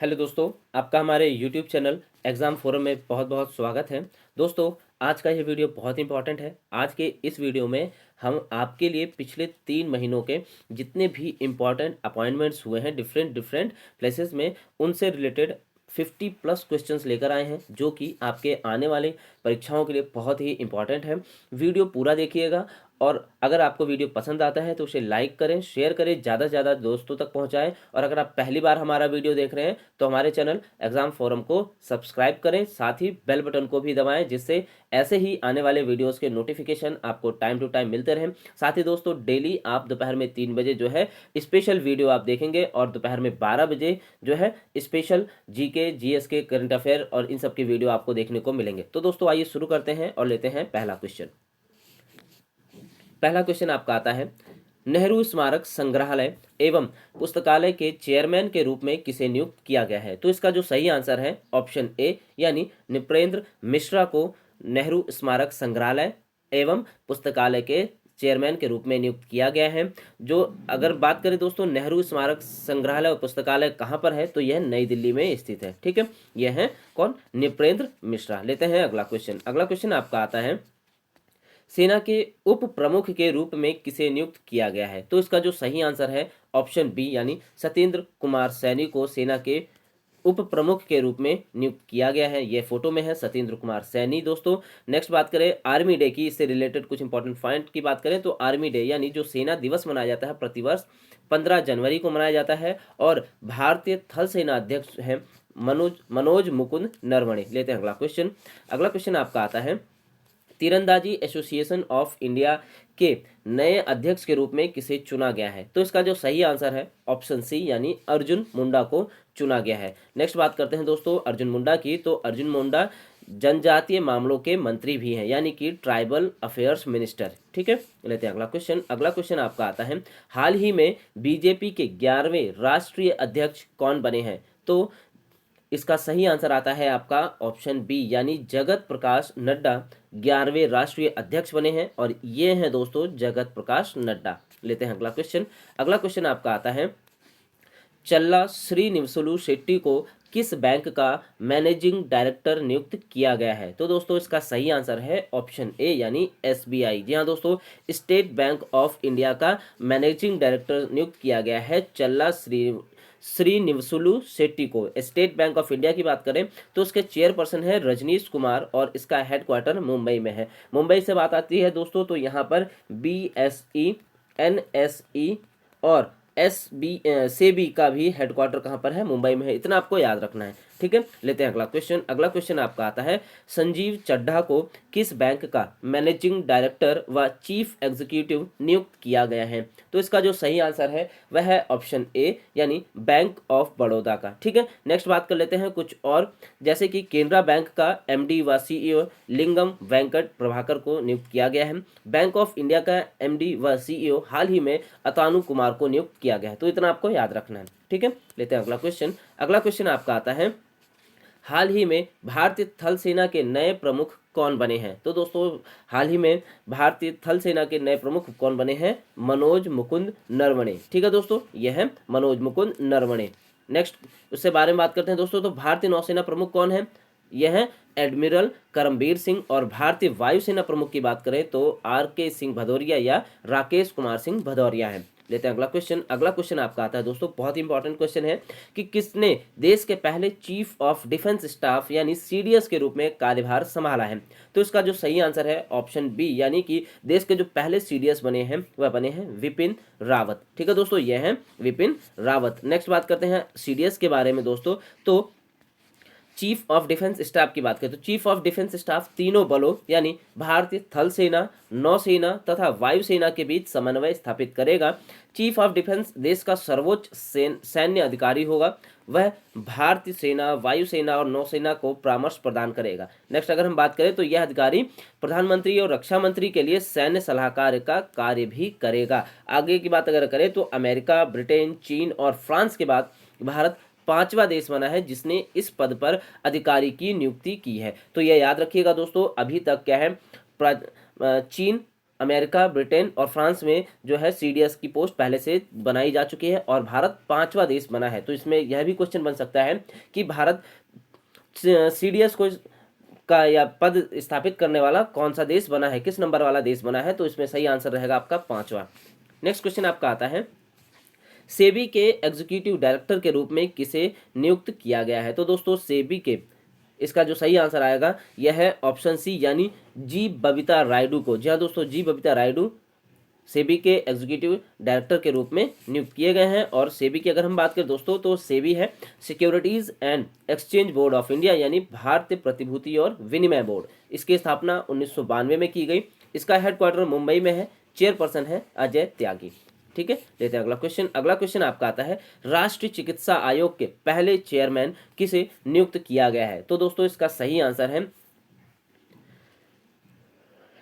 Hello दोस्तों, आपका हमारे यूट्यूब चैनल एग्ज़ाम फोरम में बहुत बहुत स्वागत है। दोस्तों, आज का ये वीडियो बहुत इंपॉर्टेंट है। आज के इस वीडियो में हम आपके लिए पिछले 3 महीनों के जितने भी इम्पॉर्टेंट अपॉइंटमेंट्स हुए हैं डिफरेंट डिफरेंट प्लेसेस में, उनसे रिलेटेड 50+ क्वेश्चंस लेकर आए हैं, जो कि आपके आने वाले परीक्षाओं के लिए बहुत ही इंपॉर्टेंट है। वीडियो पूरा देखिएगा और अगर आपको वीडियो पसंद आता है तो उसे लाइक करें, शेयर करें, ज़्यादा से ज़्यादा दोस्तों तक पहुंचाएं। और अगर आप पहली बार हमारा वीडियो देख रहे हैं तो हमारे चैनल एग्ज़ाम फोरम को सब्सक्राइब करें, साथ ही बेल बटन को भी दबाएं, जिससे ऐसे ही आने वाले वीडियोस के नोटिफिकेशन आपको टाइम टू टाइम मिलते रहें। साथ ही दोस्तों, डेली आप दोपहर में 3 बजे जो है स्पेशल वीडियो आप देखेंगे और दोपहर में 12 बजे जो है स्पेशल जीके, जीएस के, करंट अफेयर और इन सब की वीडियो आपको देखने को मिलेंगे। तो दोस्तों, आइए शुरू करते हैं और लेते हैं पहला क्वेश्चन। पहला क्वेश्चन आपका आता है, नेहरू स्मारक संग्रहालय एवं पुस्तकालय के चेयरमैन के रूप में किसे नियुक्त किया गया है? तो इसका जो सही आंसर है ऑप्शन ए यानी नृपेंद्र मिश्रा को नेहरू स्मारक संग्रहालय एवं पुस्तकालय के चेयरमैन के रूप में नियुक्त किया गया है। जो अगर बात करें दोस्तों, नेहरू स्मारक संग्रहालय और पुस्तकालय कहाँ पर है, तो यह नई दिल्ली में स्थित है। ठीक है, यह है कौन? नृपेंद्र मिश्रा। लेते हैं अगला क्वेश्चन। अगला क्वेश्चन आपका आता है, सेना के उप प्रमुख के रूप में किसे नियुक्त किया गया है? तो इसका जो सही आंसर है ऑप्शन बी यानी सत्येंद्र कुमार सैनी को सेना के उप प्रमुख के रूप में नियुक्त किया गया है। ये फोटो में है सत्येंद्र कुमार सैनी। दोस्तों, नेक्स्ट बात करें आर्मी डे की, इससे रिलेटेड कुछ इंपॉर्टेंट पॉइंट की बात करें तो आर्मी डे यानी जो सेना दिवस मनाया जाता है प्रतिवर्ष 15 जनवरी को मनाया जाता है और भारतीय थल सेना अध्यक्ष हैं मनोज मुकुंद नरवणे। लेते हैं अगला क्वेश्चन। अगला क्वेश्चन आपका आता है, तीरंदाजी एसोसिएशन ऑफ इंडिया के नए अध्यक्ष के रूप में किसे चुना गया है? तो इसका जो सही आंसर है ऑप्शन सी यानी अर्जुन मुंडा को चुना गया है। नेक्स्ट बात करते हैं दोस्तों अर्जुन मुंडा की। तो अर्जुन मुंडा जनजातीय मामलों के मंत्री भी हैं, यानी कि ट्राइबल अफेयर्स मिनिस्टर। ठीक है, लेते हैं अगला क्वेश्चन। अगला क्वेश्चन आपका आता है, हाल ही में बीजेपी के 11वें राष्ट्रीय अध्यक्ष कौन बने हैं? तो इसका सही आंसर आता है आपका ऑप्शन बी यानी जगत प्रकाश नड्डा 11वें राष्ट्रीय अध्यक्ष बने हैं और ये हैं दोस्तों जगत प्रकाश नड्डा। लेते हैं अगला क्वेश्चन। अगला क्वेश्चन आपका आता है, चल्ला श्रीनिवासुलु शेट्टी को किस बैंक का मैनेजिंग डायरेक्टर नियुक्त किया गया है? तो दोस्तों, इसका सही आंसर है ऑप्शन ए यानी एसबीआई। जी हाँ दोस्तों, स्टेट बैंक ऑफ इंडिया का मैनेजिंग डायरेक्टर नियुक्त किया गया है चल्ला श्रीनिवासुलु शेट्टी को। स्टेट बैंक ऑफ इंडिया की बात करें तो उसके चेयरपर्सन है रजनीश कुमार और इसका हेडक्वार्टर मुंबई में है। मुंबई से बात आती है दोस्तों तो यहाँ पर बीएसई, एनएसई और सेबी का भी हेडक्वार्टर कहाँ पर है? मुंबई में है। इतना आपको याद रखना है। ठीक है, लेते हैं अगला क्वेश्चन। अगला क्वेश्चन आपका आता है, संजीव चड्ढा को किस बैंक का मैनेजिंग डायरेक्टर व चीफ एग्जीक्यूटिव नियुक्त किया गया है? तो इसका जो सही आंसर है वह है ऑप्शन ए यानी बैंक ऑफ बड़ौदा का। ठीक है, नेक्स्ट बात कर लेते हैं कुछ और, जैसे कि केनरा बैंक का एमडी व सीईओ लिंगम वेंकट प्रभाकर को नियुक्त किया गया है। बैंक ऑफ इंडिया का एमडी व सीईओ हाल ही में अतानु कुमार को नियुक्त किया गया है। तो इतना आपको याद रखना है। ठीक है, लेते हैं अगला क्वेश्चन। अगला क्वेश्चन आपका आता है, हाल ही में भारतीय थल सेना के नए प्रमुख कौन बने हैं? तो दोस्तों, हाल ही में भारतीय थल सेना के नए प्रमुख कौन बने हैं? मनोज मुकुंद नरवणे। ठीक है दोस्तों, यह है मनोज मुकुंद नरवणे। नेक्स्ट उससे बारे में बात करते हैं दोस्तों, तो भारतीय नौसेना प्रमुख कौन है? यह है एडमिरल करमबीर सिंह। और भारतीय वायुसेना प्रमुख की बात करें तो आरके सिंह भदौरिया या राकेश कुमार सिंह भदौरिया है। लेते हैं अगला क्वेश्चन। अगला क्वेश्चन आपका आता है दोस्तों, बहुत इंपॉर्टेंट क्वेश्चन है कि किसने देश के पहले चीफ ऑफ डिफेंस स्टाफ यानी सीडीएस के रूप में कार्यभार संभाला है? तो इसका जो सही आंसर है ऑप्शन बी यानी कि देश के जो पहले सीडीएस बने हैं वह बने हैं विपिन रावत। ठीक है दोस्तों, यह है विपिन रावत। नेक्स्ट बात करते हैं सीडीएस के बारे में दोस्तों, तो चीफ ऑफ डिफेंस स्टाफ की बात करें तो चीफ ऑफ डिफेंस स्टाफ तीनों बलों यानी भारतीय थल सेना, नौसेना तथा वायुसेना के बीच समन्वय स्थापित करेगा। चीफ ऑफ डिफेंस देश का सर्वोच्च सैन्य अधिकारी होगा। वह भारतीय सेना, वायुसेना और नौसेना को परामर्श प्रदान करेगा। नेक्स्ट अगर हम बात करें तो यह अधिकारी प्रधानमंत्री और रक्षा मंत्री के लिए सैन्य सलाहकार का कार्य भी करेगा। आगे की बात अगर करें तो अमेरिका, ब्रिटेन, चीन और फ्रांस के बाद भारत 5वां देश बना है जिसने इस पद पर अधिकारी की नियुक्ति की है। तो यह याद रखिएगा दोस्तों, अभी तक क्या है, चीन, अमेरिका, ब्रिटेन और फ्रांस में जो है सीडीएस की पोस्ट पहले से बनाई जा चुकी है और भारत 5वां देश बना है। तो इसमें यह भी क्वेश्चन बन सकता है कि भारत सीडीएस को का या पद स्थापित करने वाला कौन सा देश बना है, किस नंबर वाला देश बना है। तो इसमें सही आंसर रहेगा आपका 5वां। नेक्स्ट क्वेश्चन आपका आता है, सेबी के एग्जीक्यूटिव डायरेक्टर के रूप में किसे नियुक्त किया गया है। तो दोस्तों सेबी के, इसका जो सही आंसर आएगा यह है ऑप्शन सी यानी जी बबीता रायडू को। जी हाँ दोस्तों, जी बबीता रायडू सेबी के एग्जीक्यूटिव डायरेक्टर के रूप में नियुक्त किए गए हैं। और सेबी की अगर हम बात करें दोस्तों तो सेबी है securities and exchange board of India यानी भारतीय प्रतिभूति और विनिमय बोर्ड। इसकी स्थापना 1992 में की गई। इसका हेडक्वार्टर मुंबई में है। चेयरपर्सन है अजय त्यागी। ठीक है, लेते हैं अगला क्वेश्चन। अगला क्वेश्चन आपका आता है, राष्ट्रीय चिकित्सा आयोग के पहले चेयरमैन किसे नियुक्त किया गया है। तो दोस्तों इसका सही आंसर है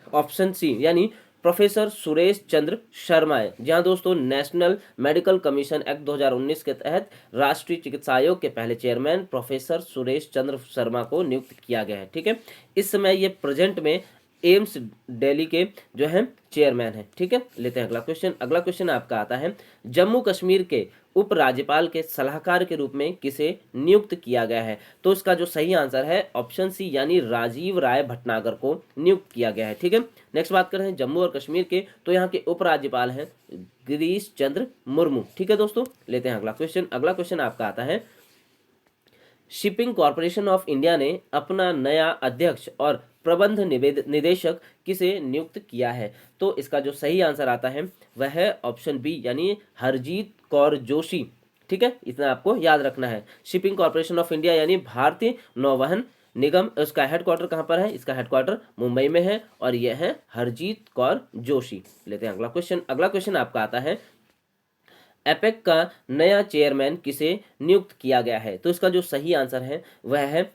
ऑप्शन सी यानी प्रोफेसर सुरेश चंद्र शर्मा है। जहां दोस्तों नेशनल मेडिकल कमीशन एक्ट 2019 के तहत राष्ट्रीय चिकित्सा आयोग के पहले चेयरमैन प्रोफेसर सुरेश चंद्र शर्मा को नियुक्त किया गया है। ठीक है, इस समय ये प्रेजेंट में एम्स दिल्ली के जो है चेयरमैन है। ठीक है, लेते हैं अगला क्वेश्चन। अगला क्वेश्चन आपका आता है, जम्मू कश्मीर के उपराज्यपाल के सलाहकार के रूप में किसे नियुक्त किया गया है। तो इसका जो सही आंसर है ऑप्शन सी यानी राजीव राय भटनागर को नियुक्त किया गया है। ठीक है, नेक्स्ट बात करते हैं जम्मू और कश्मीर के, तो यहाँ के उपराज्यपाल हैं गिरीश चंद्र मुर्मू। ठीक है दोस्तों, लेते हैं अगला क्वेश्चन। अगला क्वेश्चन आपका आता है, शिपिंग कॉरपोरेशन ऑफ इंडिया ने अपना नया अध्यक्ष और प्रबंध निदेशक किसे नियुक्त किया है। तो इसका जो सही आंसर आता है वह है ऑप्शन बी यानी हरजीत कौर जोशी। ठीक है, इतना आपको याद रखना है। शिपिंग कॉरपोरेशन ऑफ इंडिया यानी भारतीय नौवहन निगम, उसका हेडक्वार्टर कहाँ पर है, इसका हेडक्वार्टर मुंबई में है और यह है हरजीत कौर जोशी। लेते हैं अगला क्वेश्चन। अगला क्वेश्चन आपका आता है, एपेक का नया चेयरमैन किसे नियुक्त किया गया है। तो इसका जो सही आंसर है वह है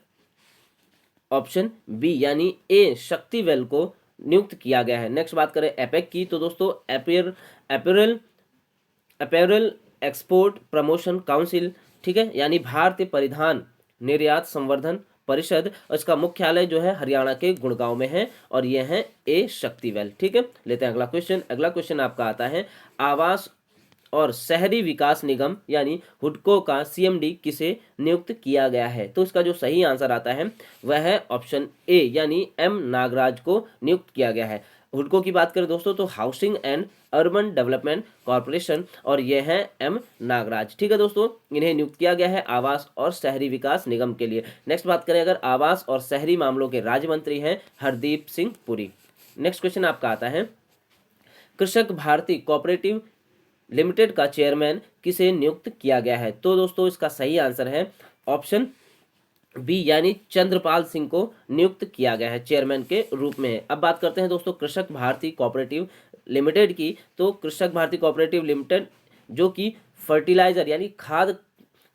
ऑप्शन बी यानी ए शक्तिवेल को नियुक्त किया गया है। नेक्स्ट बात करें एपेक की, तो दोस्तों अपैरल एक्सपोर्ट प्रमोशन काउंसिल, ठीक है, यानी भारतीय परिधान निर्यात संवर्धन परिषद, इसका मुख्यालय जो है हरियाणा के गुड़गांव में है और यह है ए शक्तिवेल। ठीक है, लेते हैं अगला क्वेश्चन। अगला क्वेश्चन आपका आता है, आवास और शहरी विकास निगम यानी हुडको का सीएमडी किसे नियुक्त किया गया है। तो इसका जो सही आंसर आता है वह है ऑप्शन ए यानी एम नागराज को नियुक्त किया गया है। हुडको की बात करें दोस्तों तो housing and urban development corporation और यह है एम नागराज। ठीक है दोस्तों, इन्हें नियुक्त किया गया है आवास और शहरी विकास निगम के लिए। नेक्स्ट बात करें अगर आवास और शहरी मामलों के राज्य मंत्री हैं हरदीप सिंह पुरी। नेक्स्ट क्वेश्चन आपका आता है, कृषक भारती कोऑपरेटिव लिमिटेड का चेयरमैन किसे नियुक्त किया गया है। तो दोस्तों इसका सही आंसर है ऑप्शन बी यानी चंद्रपाल सिंह को नियुक्त किया गया है चेयरमैन के रूप में। अब बात करते हैं दोस्तों कृषक भारती कोऑपरेटिव लिमिटेड की। तो कृषक भारती कोऑपरेटिव लिमिटेड जो कि फर्टिलाइजर यानी खाद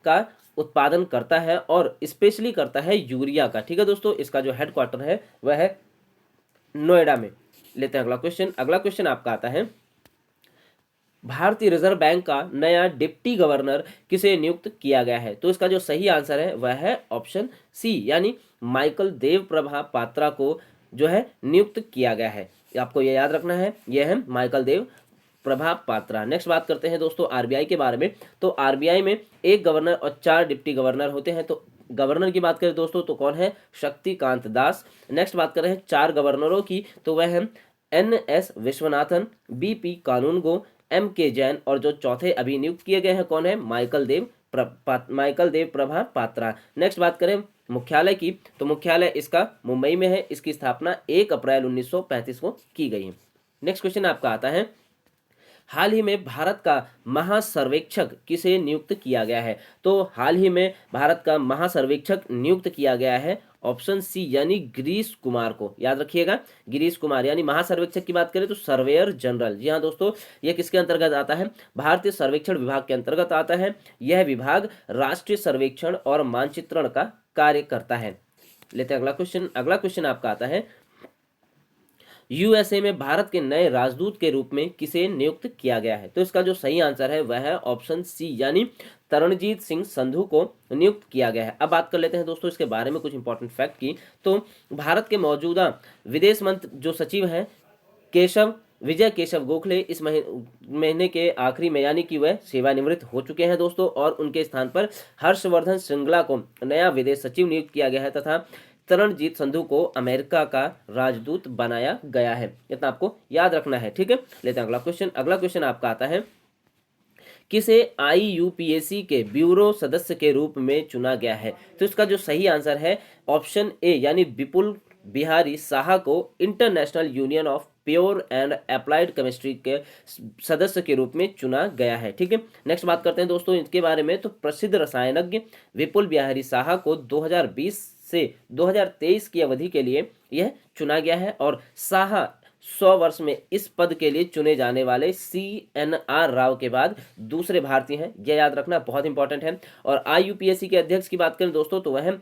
का उत्पादन करता है और स्पेशली करता है यूरिया का। ठीक है दोस्तों, इसका जो हेडक्वार्टर है वह है नोएडा में। लेते हैं अगला क्वेश्चन। अगला क्वेश्चन आपका आता है, भारतीय रिजर्व बैंक का नया डिप्टी गवर्नर किसे नियुक्त किया गया है। तो इसका जो सही आंसर है वह है ऑप्शन सी यानी माइकल देव प्रभा पात्रा को जो है नियुक्त किया गया है। आपको यह याद रखना है, यह है माइकल देव प्रभा पात्रा। नेक्स्ट बात करते हैं दोस्तों आरबीआई के बारे में। तो आरबीआई में एक गवर्नर और 4 डिप्टी गवर्नर होते हैं। तो गवर्नर की बात करें दोस्तों तो कौन है, शक्तिकांत दास। नेक्स्ट बात करें 4 गवर्नरों की, तो वह है NS विश्वनाथन, BP कानूनगो, MK जैन और जो चौथे अभी नियुक्त किए गए हैं कौन है, माइकल देव प्रभा पात्रा। नेक्स्ट बात करें मुख्यालय की, तो मुख्यालय इसका मुंबई में है। इसकी स्थापना 1 अप्रैल 1935 को की गई है। नेक्स्ट क्वेश्चन आपका आता है, हाल ही में भारत का महासर्वेक्षक किसे नियुक्त किया गया है। तो हाल ही में भारत का महासर्वेक्षक नियुक्त किया गया है ऑप्शन सी यानी गिरीश कुमार को। याद रखिएगा गिरीश कुमार यानी महासर्वेक्षक की बात करें तो सर्वेयर जनरल। जी हाँ दोस्तों, यह किसके अंतर्गत आता है, भारतीय सर्वेक्षण विभाग के अंतर्गत आता है। यह विभाग राष्ट्रीय सर्वेक्षण और मानचित्रण का कार्य करता है। लेते हैं अगला क्वेश्चन। अगला क्वेश्चन आपका आता है, यूएसए में भारत के नए राजदूत के रूप में किसे नियुक्त किया गया है। तो इसका जो सही आंसर है वह है ऑप्शन सी यानी तरणजीत सिंह संधू को नियुक्त किया गया है। अब बात कर लेते हैं दोस्तों इसके बारे में कुछ इंपॉर्टेंट फैक्ट की। तो भारत के मौजूदा विदेश मंत्री जो सचिव हैं केशव विजय केशव गोखले इस महीने के आखिरी में यानी कि वह सेवानिवृत्त हो चुके हैं दोस्तों, और उनके स्थान पर हर्षवर्धन श्रृंगला को नया विदेश सचिव नियुक्त किया गया है तथा तरणजीत संधू को अमेरिका का राजदूत बनाया गया है। इतना आपको याद रखना है, ठीक है। लेते हैं अगला क्वेश्चन। अगला क्वेश्चन आपका आता है, किसे IUPAC के ब्यूरो सदस्य के रूप में चुना गया है? तो इसका जो सही आंसर है ऑप्शन ए यानी विपुल बिहारी साहा को international union of pure and applied chemistry के सदस्य के रूप में चुना गया है, ठीक है। नेक्स्ट बात करते हैं दोस्तों इनके बारे में। तो प्रसिद्ध रसायनज्ञ विपुल बिहारी साहा को 2020 से 2023 की अवधि के लिए यह चुना गया है, और साहा 100 वर्ष में इस पद के लिए चुने जाने वाले CNR राव के बाद दूसरे भारतीय हैं, यह याद रखना बहुत इंपॉर्टेंट है। और IUPAC के अध्यक्ष की बात करें दोस्तों तो वह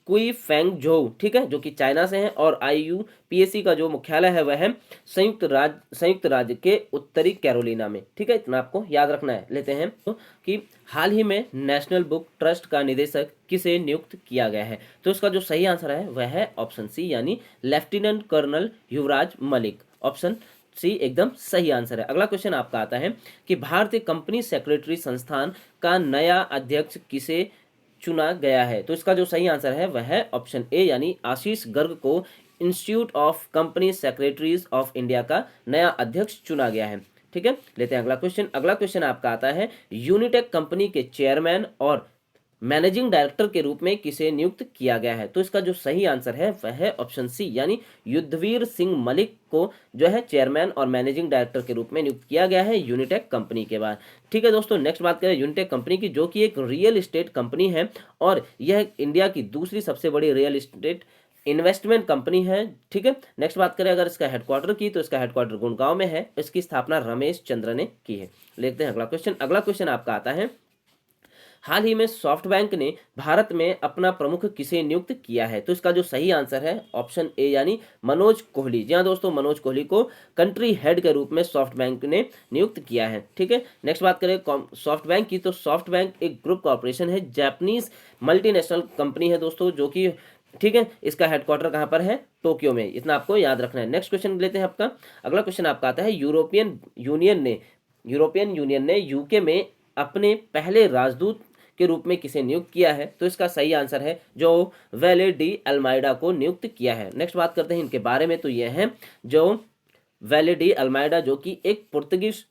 कुई फेंग झोउ, ठीक है, जो कि चाइना से हैं, और IUPAC का जो मुख्यालय है वह है संयुक्त राज्य के उत्तरी कैरोलिना में, ठीक है। इतना आपको याद रखना है। लेते हैं तो कि हाल ही में नेशनल बुक ट्रस्ट का निदेशक किसे नियुक्त किया गया है? तो इसका जो सही आंसर है वह है ऑप्शन सी यानी लेफ्टिनेंट कर्नल युवराज मलिक। ऑप्शन सी एकदम सही आंसर है। अगला क्वेश्चन आपका आता है कि भारतीय कंपनी सेक्रेटरी संस्थान का नया अध्यक्ष किसे चुना गया है? तो इसका जो सही आंसर है वह है ऑप्शन ए यानी आशीष गर्ग को institute of company secretaries of India का नया अध्यक्ष चुना गया है, ठीक है। लेते हैं अगला क्वेश्चन। अगला क्वेश्चन आपका आता है, यूनिटेक कंपनी के चेयरमैन और मैनेजिंग डायरेक्टर के रूप में किसे नियुक्त किया गया है? तो इसका जो सही आंसर है वह है ऑप्शन सी यानी युद्धवीर सिंह मलिक को जो है चेयरमैन और मैनेजिंग डायरेक्टर के रूप में नियुक्त किया गया है यूनिटेक कंपनी के बाद, ठीक है दोस्तों। नेक्स्ट बात करें यूनिटेक कंपनी की, जो कि एक रियल एस्टेट कंपनी है, और यह इंडिया की दूसरी सबसे बड़ी रियल एस्टेट इन्वेस्टमेंट कंपनी है, ठीक है। नेक्स्ट बात करें अगर इसका हेडक्वार्टर की, तो इसका हेडक्वार्टर गुड़गांव में है। इसकी स्थापना रमेश चंद्र ने की है। लेते हैं अगला क्वेश्चन। अगला क्वेश्चन आपका आता है, हाल ही में सॉफ्टबैंक ने भारत में अपना प्रमुख किसे नियुक्त किया है? तो इसका जो सही आंसर है ऑप्शन ए यानी मनोज कोहली। जी हाँ दोस्तों, मनोज कोहली को कंट्री हेड के रूप में सॉफ्टबैंक ने नियुक्त किया है, ठीक है। नेक्स्ट बात करें सॉफ्टबैंक की, तो सॉफ्टबैंक एक ग्रुप कॉर्पोरेशन है, जापानीज मल्टीनेशनल कंपनी है दोस्तों, जो कि ठीक है, इसका हेडक्वार्टर कहाँ पर है? टोक्यो में। इतना आपको याद रखना है। नेक्स्ट क्वेश्चन लेते हैं आपका। अगला क्वेश्चन आपका आता है, यूरोपियन यूनियन ने यूके में अपने पहले राजदूत के रूप में किसे नियुक्त किया है? तो इसका सही आंसर है जो वेले डी अल्माइडा को नियुक्त किया है। नेक्स्ट बात करते हैं इनके बारे में, तो यह है जो वेले डी अल्माइडा, जो कि एक पुर्तगीज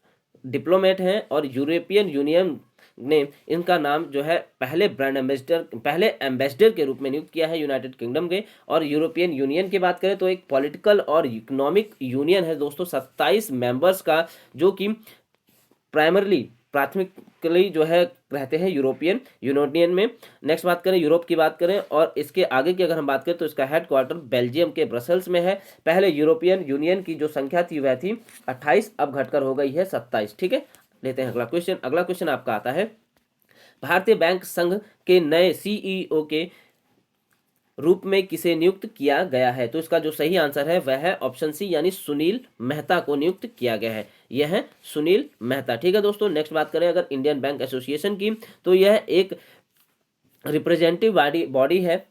डिप्लोमेट हैं, और यूरोपियन यूनियन ने इनका नाम जो है पहले एम्बेसडर के रूप में नियुक्त किया है यूनाइटेड किंगडम के। और यूरोपियन यूनियन की बात करें तो एक पॉलिटिकल और इकोनॉमिक यूनियन है दोस्तों, 27 मेंबर्स का, जो कि प्राथमिकली जो है रहते हैं यूरोपियन यूनियन में। नेक्स्ट बात करें यूरोप की बात करें, और इसके आगे की अगर हम बात करें तो इसका हेडक्वार्टर बेल्जियम के ब्रसल्स में है। पहले यूरोपियन यूनियन की जो संख्या थी वह थी 28, अब घटकर हो गई है 27, ठीक है। लेते हैं अगला क्वेश्चन। अगला क्वेश्चन आपका आता है, भारतीय बैंक संघ के नए CEO के रूप में किसे नियुक्त किया गया है? तो इसका जो सही आंसर है वह है ऑप्शन सी यानी सुनील मेहता को नियुक्त किया गया है। यह है सुनील मेहता, ठीक है दोस्तों। नेक्स्ट बात करें अगर इंडियन बैंक एसोसिएशन की, तो यह एक रिप्रेजेंटेटिव बॉडी है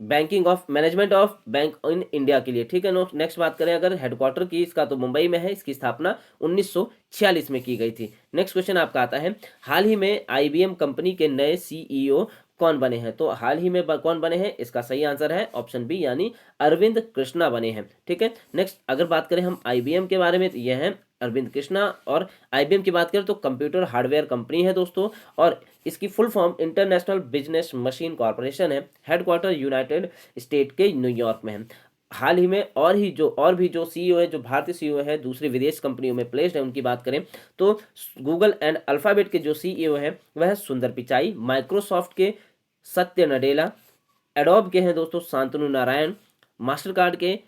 banking of management of bank in India के लिए, ठीक है। नेक्स्ट बात करें अगर हेडक्वार्टर की, इसका तो मुंबई में है। इसकी स्थापना 1946 में की गई थी। नेक्स्ट क्वेश्चन आपका आता है, हाल ही में IBM कंपनी के नए CEO कौन बने हैं? तो हाल ही में कौन बने हैं? इसका सही आंसर है ऑप्शन बी यानी अरविंद कृष्णा बने हैं, ठीक है। नेक्स्ट अगर बात करें हम IBM के बारे में, तो यह है अरविंद कृष्णा। और IBM की बात करें तो कंप्यूटर हार्डवेयर कंपनी है दोस्तों, और इसकी full form international business machine corporation है। हेडक्वार्टर यूनाइटेड स्टेट के न्यूयॉर्क में है। हाल ही में और भी जो CEO है, जो भारतीय CEO है दूसरी विदेश कंपनियों में प्लेस्ड है, उनकी बात करें तो गूगल एंड अल्फाबेट के जो CEO है वह है सुंदर पिचाई, माइक्रोसॉफ्ट के सत्य नडेला, एडोब के हैं दोस्तों शांतनु नारायण, मास्टरकार्ड के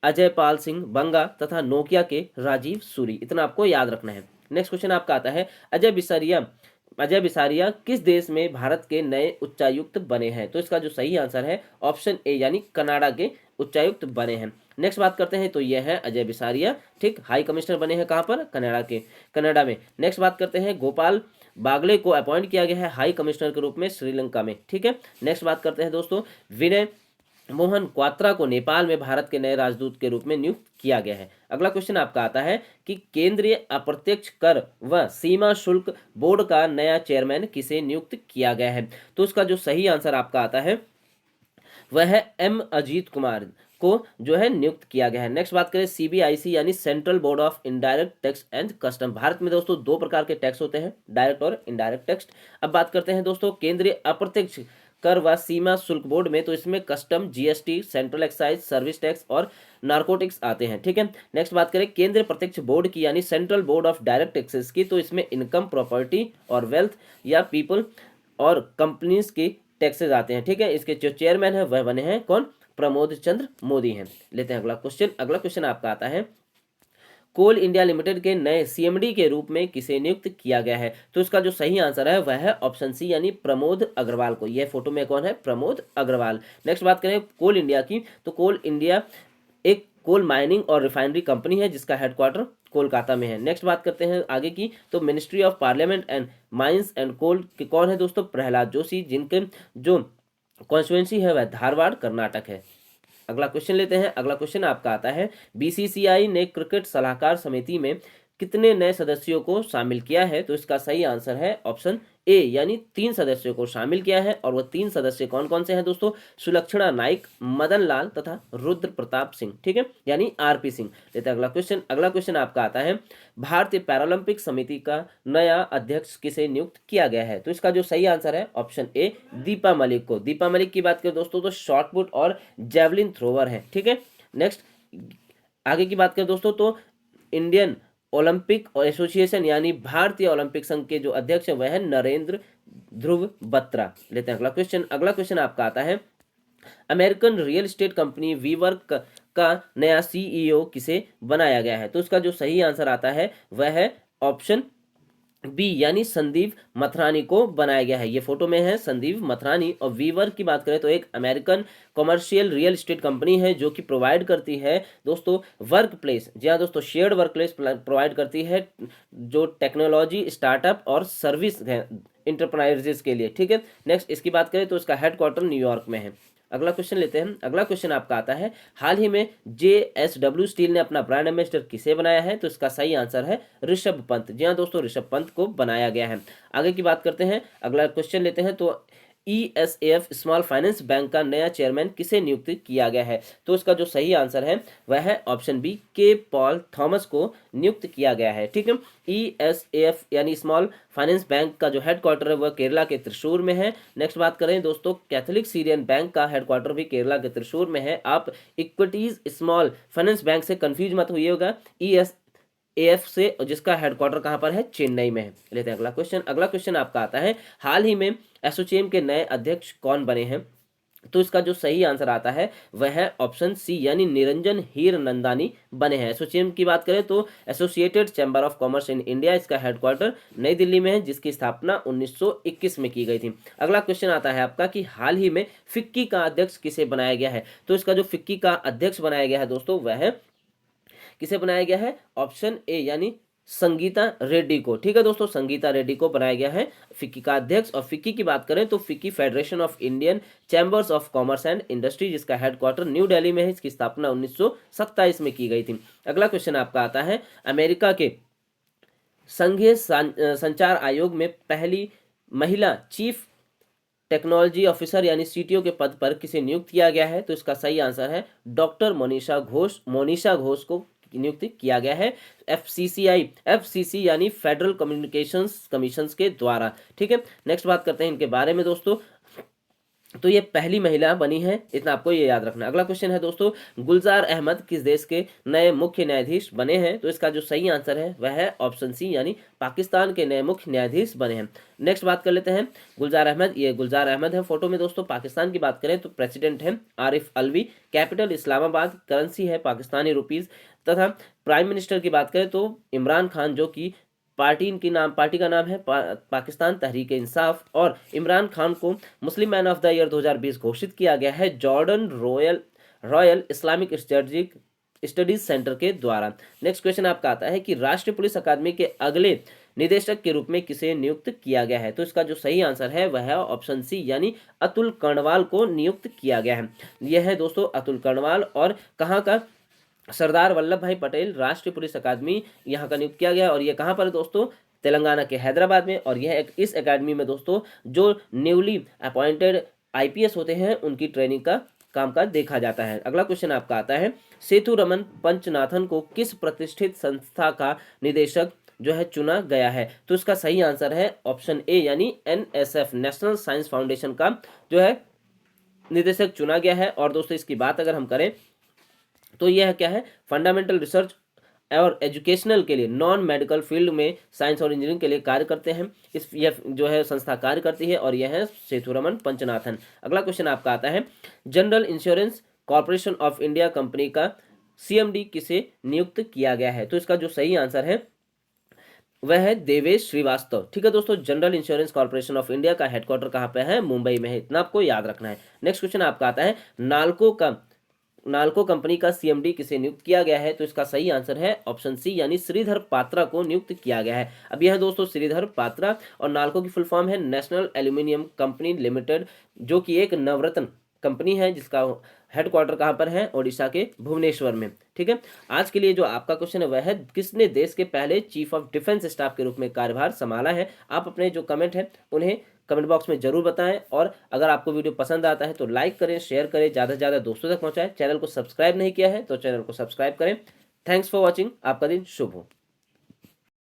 अजय पाल सिंह बंगा तथा नोकिया के राजीव सूरी। इतना आपको याद रखना है। नेक्स्ट क्वेश्चन आपका आता है, अजय बिसारिया किस देश में भारत के नए उच्चायुक्त बने हैं? तो इसका जो सही आंसर है ऑप्शन ए यानी कनाडा के उच्चायुक्त बने हैं। नेक्स्ट बात करते हैं, तो यह है अजय बिसारिया, ठीक, हाई कमिश्नर बने हैं कहाँ पर? कनाडा में। नेक्स्ट बात करते हैं, गोपाल बागले को अपॉइंट किया गया है हाई कमिश्नर के रूप में श्रीलंका में, ठीक है। नेक्स्ट बात करते हैं दोस्तों, मोहन क्वात्रा को नेपाल में भारत के नए राजदूत के रूप में नियुक्त किया गया है। अगला क्वेश्चन आपका आता है कि केंद्रीय अप्रत्यक्ष कर व सीमा शुल्क बोर्ड का नया चेयरमैन किसे नियुक्त किया गया है? तो इसका जो सही आंसर आपका आता है वह है एम अजीत कुमार को जो है नियुक्त किया गया है। नेक्स्ट बात करें सीबीआईसी यानी central board of indirect tax and custom. Bharat में दोस्तों दो प्रकार के टैक्स होते हैं, डायरेक्ट और इनडायरेक्ट टैक्स। अब बात करते हैं दोस्तों केंद्रीय अप्रत्यक्ष कर व सीमा शुल्क बोर्ड में, तो इसमें custom, GST, central excise, service tax और नार्कोटिक्स आते हैं। ठीक है। नेक्स्ट बात करें केंद्रीय प्रत्यक्ष बोर्ड की यानी central board of direct taxes की, तो इसमें इनकम, प्रॉपर्टी और वेल्थ या पीपल और कंपनीज की टैक्सेस आते हैं। ठीक है। इसके जो चेयरमैन है वह बने हैं कौन? प्रमोद चंद्र मोदी हैं। लेते हैं अगला क्वेश्चन। अगला क्वेश्चन आपका आता है कोल इंडिया लिमिटेड के नए सीएमडी के रूप में किसे नियुक्त किया गया है? तो इसका जो सही आंसर है वह है ऑप्शन सी यानी प्रमोद अग्रवाल को। यह फोटो में कौन है? प्रमोद अग्रवाल। नेक्स्ट बात करें कोल इंडिया की, तो कोल इंडिया एक कोल माइनिंग और रिफाइनरी कंपनी है जिसका हेडक्वार्टर कोलकाता में है। नेक्स्ट बात करते हैं आगे की, तो ministry of parliament and mines and coal के कौन है दोस्तों? प्रहलाद जोशी, जिनके जो कॉन्स्टिट्यूएंसी है वह धारवाड़ कर्नाटक है। अगला क्वेश्चन लेते हैं। अगला क्वेश्चन आपका आता है बीसीसीआई ने क्रिकेट सलाहकार समिति में कितने नए सदस्यों को शामिल किया है? तो इसका सही आंसर है ऑप्शन ए यानी 3 सदस्यों को शामिल किया है। और वो 3 सदस्य कौन कौन से हैं दोस्तों? सुलक्षणा नाइक, मदन लाल तथा रुद्र प्रताप सिंह। ठीक है, यानी आरपी सिंह। लेते हैं अगला क्वेश्चन। अगला क्वेश्चन आपका आता है भारतीय पैरालंपिक समिति का नया अध्यक्ष किसे नियुक्त किया गया है? तो इसका जो सही आंसर है ऑप्शन ए दीपा मलिक को। दीपा मलिक की बात करें दोस्तों तो शॉर्टपुट और जेवलिन थ्रोवर है। ठीक है। नेक्स्ट आगे की बात करें दोस्तों तो इंडियन ओलंपिक एसोसिएशन यानी भारतीय ओलंपिक संघ के जो अध्यक्ष है वह है नरेंद्र ध्रुव बत्रा। लेते हैं अगला क्वेश्चन। अगला क्वेश्चन आपका आता है American real estate company WeWork का नया सीईओ किसे बनाया गया है? तो इसका जो सही आंसर आता है वह है ऑप्शन बी यानी संदीप मथरानी को बनाया गया है। ये फोटो में है संदीप मथरानी। और वीवर की बात करें तो एक American commercial real estate company है जो कि प्रोवाइड करती है दोस्तों वर्क प्लेस, जी हाँ दोस्तों, शेयर्ड वर्क प्लेस प्रोवाइड करती है जो टेक्नोलॉजी स्टार्टअप और सर्विस है इंटरप्राइजेस के लिए। ठीक है। नेक्स्ट इसकी बात करें तो इसका हेडक्वार्टर न्यूयॉर्क में है। अगला क्वेश्चन लेते हैं। अगला क्वेश्चन आपका आता है हाल ही में जेएसडब्ल्यू स्टील ने अपना ब्रांड एम्बेसडर किसे बनाया है? तो इसका सही आंसर है ऋषभ पंत। जी हाँ दोस्तों, ऋषभ पंत को बनाया गया है। आगे की बात करते हैं। अगला क्वेश्चन लेते हैं तो ईएसएफ स्मॉल फाइनेंस बैंक का नया चेयरमैन किसे नियुक्त किया गया है? तो इसका जो सही आंसर है वह है ऑप्शन बी के पॉल थॉमस को नियुक्त किया गया है। ठीक है। ईएसएफ यानी स्मॉल फाइनेंस बैंक का जो हेडक्वार्टर है वह केरला के त्रिशूर में है। नेक्स्ट बात करें दोस्तों कैथोलिक सीरियन बैंक का हेडक्वार्टर भी केरला के त्रिशूर में है। आप इक्विटीज स्मॉल फाइनेंस बैंक से कंफ्यूज मत होइएगा एएफ से, जिसका हेडक्वार्टर कहां पर है? चेन्नई में है। लेते हैं अगला क्वेश्चन। अगला क्वेश्चन आपका आता है हाल ही में एसोचैम के नए अध्यक्ष कौन बने हैं? तो इसका जो सही आंसर आता है वह है ऑप्शन सी यानी निरंजन हीर नंदानी बने हैं। एसोचैम की बात करें तो associated chamber of commerce in India, इसका हेडक्वार्टर नई दिल्ली में है जिसकी स्थापना 1921 में की गई थी। अगला क्वेश्चन आता है आपका कि हाल ही में फिक्की का अध्यक्ष किसे बनाया गया है? तो इसका जो फिक्की का अध्यक्ष बनाया गया है दोस्तों वह है किसे बनाया गया है? ऑप्शन ए यानी संगीता रेड्डी को। ठीक है दोस्तों, संगीता रेड्डी को बनाया गया है फिक्की का अध्यक्ष। और फिक्की की बात करें तो FICCI federation of Indian chambers of commerce and industry, जिसका हेडक्वार्टर न्यू दिल्ली में है, इसकी स्थापना 1927 में की गई थी। अगला क्वेश्चन आपका आता है अमेरिका के संघीय संचार आयोग में पहली महिला चीफ टेक्नोलॉजी ऑफिसर यानी सीटीओ के पद पर किसे नियुक्त किया गया है? तो इसका सही आंसर है डॉक्टर मोनिशा घोष को नियुक्त किया गया है एफसीसी यानी फेडरल कम्युनिकेशंस कमीशंस के द्वारा। ठीक है। नेक्स्ट बात करते हैं इनके बारे में दोस्तों, तो ये पहली महिला बनी है, इतना आपको ये याद रखना। अगला क्वेश्चन है दोस्तों गुलजार अहमद किस देश के नए मुख्य न्यायाधीश बने हैं? तो इसका जो सही आंसर है वह है ऑप्शन सी यानी पाकिस्तान के नए मुख्य न्यायाधीश बने हैं। नेक्स्ट बात कर लेते हैं गुलजार अहमद। ये गुलजार अहमद है फोटो में दोस्तों। पाकिस्तान की बात करें तो प्रेसिडेंट है आरिफ अलवी, कैपिटल इस्लामाबाद, करेंसी है पाकिस्तानी रुपीज, तथा प्राइम मिनिस्टर की बात करें तो इमरान खान, जो कि पार्टी का नाम है पाकिस्तान तहरीक इंसाफ। और इमरान खान को Muslim man of the year 2020 घोषित किया गया है Jordan royal Islamic studies centre के द्वारा। नेक्स्ट क्वेश्चन आपका आता है कि राष्ट्रीय पुलिस अकादमी के अगले निदेशक के रूप में किसे नियुक्त किया गया है? तो इसका जो सही आंसर है वह है ऑप्शन सी यानी अतुल कर्णवाल को नियुक्त किया गया है। यह है दोस्तों अतुल कर्णवाल, और कहाँ का? सरदार वल्लभ भाई पटेल राष्ट्रीय पुलिस अकादमी यहाँ का नियुक्त किया गया है। और ये कहाँ पर है दोस्तों? तेलंगाना के हैदराबाद में। और यह इस अकादमी में दोस्तों जो न्यूली अपॉइंटेड आईपीएस होते हैं उनकी ट्रेनिंग का कामकाज देखा जाता है। अगला क्वेश्चन आपका आता है, सेतु रमन पंचनाथन को किस प्रतिष्ठित संस्था का निदेशक जो है चुना गया है? तो इसका सही आंसर है ऑप्शन ए यानी एनएसएफ नेशनल साइंस फाउंडेशन का जो है निदेशक चुना गया है। और दोस्तों इसकी बात अगर हम करें तो यह क्या है? फंडामेंटल रिसर्च और एजुकेशनल के लिए नॉन मेडिकल फील्ड में साइंस और इंजीनियरिंग के लिए कार्य करते हैं। यह जो है संस्था कार्य करती है, और यह है सेथुरमन पंचनाथन। अगला क्वेश्चन आपका आता है, general insurance corporation of India company का सीएमडी किसे नियुक्त किया गया है? तो इसका जो सही आंसर है वह है देवेश श्रीवास्तव। ठीक है दोस्तों, general insurance corporation of India का हेडक्वार्टर कहाँ पे है? मुंबई में है। इतना आपको याद रखना है। नेक्स्ट क्वेश्चन आपका आता है, नाल्को कंपनी का सीएमडी किसे नियुक्त किया गया है? तो इसका सही आंसर है ऑप्शन सी यानी श्रीधर पात्रा को नियुक्त किया गया है। अब यह है दोस्तों श्रीधर पात्रा, और नाल्को की फुल फॉर्म है नेशनल एल्यूमिनियम कंपनी लिमिटेड, जो कि एक नवरत्न कंपनी है जिसका हेडक्वार्टर कहाँ पर है? ओडिशा के भुवनेश्वर में। ठीक है, आज के लिए जो आपका क्वेश्चन है वह है, किसने देश के पहले चीफ ऑफ डिफेंस स्टाफ के रूप में कार्यभार संभाला है? आप अपने जो कमेंट है उन्हें कमेंट बॉक्स में जरूर बताएं, और अगर आपको वीडियो पसंद आता है तो लाइक करें, शेयर करें, ज़्यादा से ज़्यादा दोस्तों तक पहुंचाएं। चैनल को सब्सक्राइब नहीं किया है तो चैनल को सब्सक्राइब करें। Thanks for watching. आपका दिन शुभ हो।